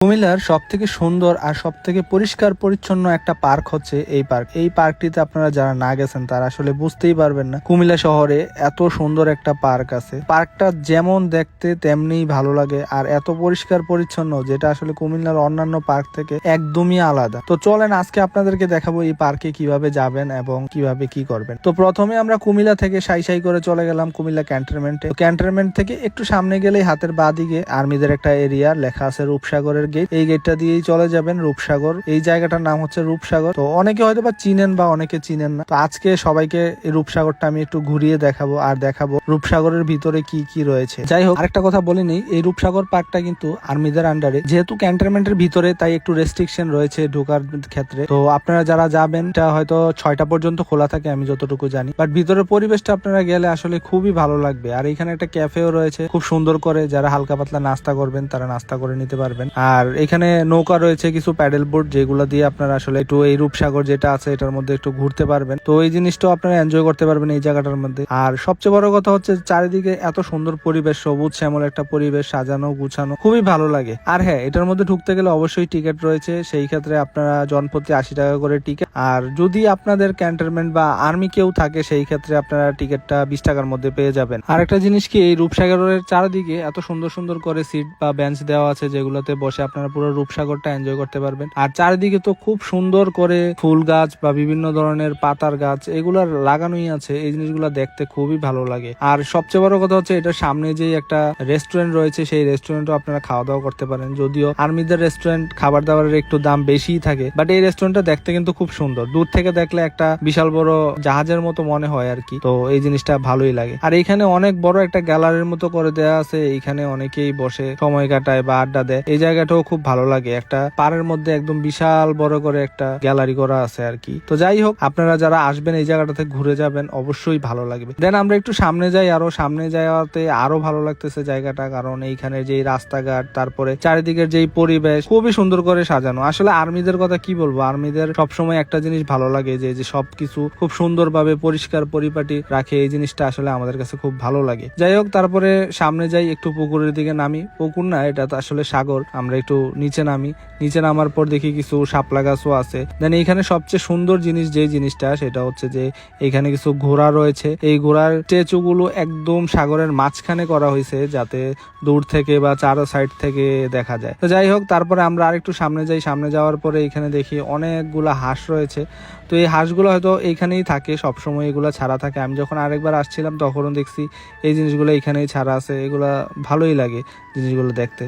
কুমিল্লার সবথেকে সুন্দর আর সবথেকে পরিষ্কার পরিচ্ছন্ন একটা পার্ক হচ্ছে এই পার্ক। এই পার্কটিতে আপনারা যারা না গেছেন তারা আসলে বুঝতেই পারবেন না কুমিল্লা শহরে এত সুন্দর একটা পার্ক আছে। পার্কটা যেমন দেখতে তেমনিই ভালো লাগে আর এত পরিষ্কার পরিচ্ছন্ন, যেটা আসলে কুমিল্লার অন্যান্য পার্ক থেকে একদমই আলাদা। তো চলেন আজকে আপনাদেরকে দেখাবো এই পার্কে কিভাবে যাবেন এবং কিভাবে কি করবেন। তো প্রথমে আমরা কুমিল্লা থেকে সাই করে চলে গেলাম কুমিল্লা ক্যান্টনমেন্টে। ক্যান্টনমেন্ট থেকে একটু সামনে গেলেই হাতের বাঁ দিকে আর্মিদের একটা এরিয়া লেখা আছে রূপসাগরের গেট। এই গেটটা দিয়েই চলে যাবেন রূপসাগর। এই জায়গাটার নাম হচ্ছে রূপসাগর। তো অনেকে হয়তো বা চিনেন বা অনেকে চিনেন না। তো আজকে সবাইকে এই রূপসাগরটা আমি একটু ঘুরিয়ে দেখাবো আর দেখাবো রূপসাগরের ভিতরে কি কি রয়েছে। যাই হোক, আরেকটা কথা বলে নেই, এই রূপসাগর পার্কটা কিন্তু আর্মিদের আন্ডারে, যেহেতু ক্যান্টনমেন্টের ভিতরে তাই একটু রেস্ট্রিকশন রয়েছে ঢোকার ক্ষেত্রে। তো আপনারা যারা যাবেন এটা হয়তো 6টা পর্যন্ত খোলা থাকে আমি যতটুকু জানি, বাট ভিতরের পরিবেশটা আপনারা গেলে আসলে খুবই ভালো লাগবে। আর এখানে একটা ক্যাফেও রয়েছে খুব সুন্দর করে, যারা হালকা পাতলা নাস্তা করবেন তারা নাস্তা করে নিতে পারবেন। আর এখানে নৌকা রয়েছে, কিছু প্যাডেল বোর্ড, যেগুলো দিয়ে আপনারা আসলে একটু এই রূপসাগর যেটা আছে এটার মধ্যে একটু ঘুরতে পারবেন। তো এই জিনিসটাও আপনারা এনজয় করতে পারবেন এই জায়গাটার মধ্যে। আর সবচেয়ে বড় কথা হচ্ছে চারিদিকে এত সুন্দর পরিবেশ, সবুজ শ্যামল একটা পরিবেশ, সাজানো গুছানো, খুবই ভালো লাগে। আর হ্যাঁ, এটার মধ্যে ঢুকতে গেলে অবশ্যই টিকিট রয়েছে, সেই ক্ষেত্রে আপনারা জনপ্রতি 80 টাকা করে টিকিট। আর যদি আপনাদের ক্যান্টনমেন্ট বা আর্মি কেউ থাকে সেই ক্ষেত্রে আপনারা টিকিটটা 20 টাকার মধ্যে পেয়ে যাবেন। আর একটা জিনিস কি, এই রূপসাগরের চারিদিকে এত সুন্দর সুন্দর করে সিট বা বেঞ্চ দেওয়া আছে, যেগুলোতে বসে আপনারা পুরো রূপসাগরটা এনজয় করতে পারবেন। আর চারিদিকে তো খুব সুন্দর করে ফুল গাছ বা বিভিন্ন ধরনের পাতার গাছ এগুলার লাগানোই আছে। এই জিনিসগুলো দেখতে খুবই ভালো লাগে। আর সবচেয়ে বড় কথা হচ্ছে এটার সামনে যে একটা রেস্টুরেন্ট রয়েছে, সেই রেস্টুরেন্টও আপনারা খাওয়া দাওয়া করতে পারেন। যদিও আর্মিদের রেস্টুরেন্ট খাবার দাবারের একটু দাম বেশিই থাকে, বাট এই রেস্টুরেন্টটা দেখতে কিন্তু খুব সুন্দর। দূর থেকে দেখলে একটা বিশাল বড় জাহাজের মতো মনে হয় আর কি। তো এই জিনিসটা ভালোই লাগে। আর এইখানে অনেক বড় একটা গ্যালারির মতো করে দেওয়া আছে, এইখানে অনেকেই বসে সময় কাটায় বা আড্ডা দেয়। এই জায়গাটাও খুব ভালো লাগে। একটা পাড়ের মধ্যে একদম বিশাল বড় করে একটা গ্যালারি করা আছে আর কি। তো যাই হোক, আপনারা যারা আসবেন এই জায়গাটাতে ঘুরে যাবেন, অবশ্যই ভালো লাগবে। দেন আমরা একটু সামনে যাই, আরো সামনে যাওয়াতে আরো ভালো লাগতেছে জায়গাটা, কারণ এইখানে যে রাস্তাঘাট, তারপরে চারিদিকের যেই পরিবেশ খুবই সুন্দর করে সাজানো। আসলে আর্মিদের কথা কি বলবো, আর্মিদের সবসময় একটা জিনিস ভালো লাগে, যে সবকিছু খুব সুন্দরভাবে পরিষ্কার পরিপাটি রাখে। এই জিনিসটা আসলে আমাদের কাছে খুব ভালো লাগে। যাই হোক, তারপরে সামনে যাই, একটু পুকুরের দিকে নামি। পুকুর না, এটা তো আসলে সাগর। আমরা একটু নিচে নামি। নিচে নামার পর দেখি কিছু শাপলা গাছও আছে। দেন এইখানে সবচেয়ে সুন্দর জিনিস যে জিনিসটা, সেটা হচ্ছে যে এখানে কিছু ঘোড়া রয়েছে। এই ঘোড়ার স্ট্যাচু গুলো একদম সাগরের মাঝখানে করা হয়েছে, যাতে দূর থেকে বা চারো সাইড থেকে দেখা যায়। তো যাই হোক, তারপরে আমরা আরেকটু সামনে যাই। সামনে যাওয়ার পরে এখানে দেখি অনেকগুলা হাঁস রয়েছে। তো এই হাঁসগুলো হয়তো এইখানেই থাকে, সবসময় এগুলো ছাড়া থাকে। আমি যখন আরেকবার আসছিলাম তখনও দেখছি এই জিনিসগুলো এইখানেই ছাড়া আছে। এগুলা ভালোই লাগে জিনিসগুলো দেখতে।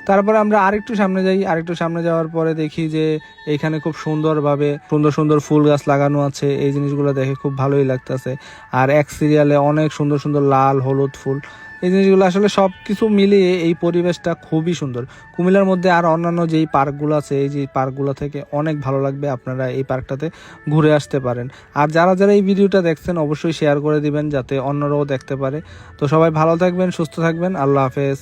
তারপরে আমরা আরেকটু সামনে যাই। আরেকটু সামনে যাওয়ার পরে দেখি যে এখানে খুব সুন্দরভাবে সুন্দর সুন্দর ফুল গাছ লাগানো আছে। এই জিনিসগুলো দেখে খুব ভালোই লাগতেছে। আর এক সিরিয়ালে অনেক সুন্দর সুন্দর লাল হলুদ ফুল। এই জিনিসগুলো আসলে সবকিছু মিলিয়ে এই পরিবেশটা খুবই সুন্দর। কুমিল্লার মধ্যে আর অন্যান্য যেই পার্কগুলো আছে, এই যে পার্কগুলো থেকে অনেক ভালো লাগবে। আপনারা এই পার্কটাতে ঘুরে আসতে পারেন। আর যারা যারা এই ভিডিওটা দেখছেন অবশ্যই শেয়ার করে দিবেন, যাতে অন্যরাও দেখতে পারে। তো সবাই ভালো থাকবেন, সুস্থ থাকবেন। আল্লাহ হাফেজ।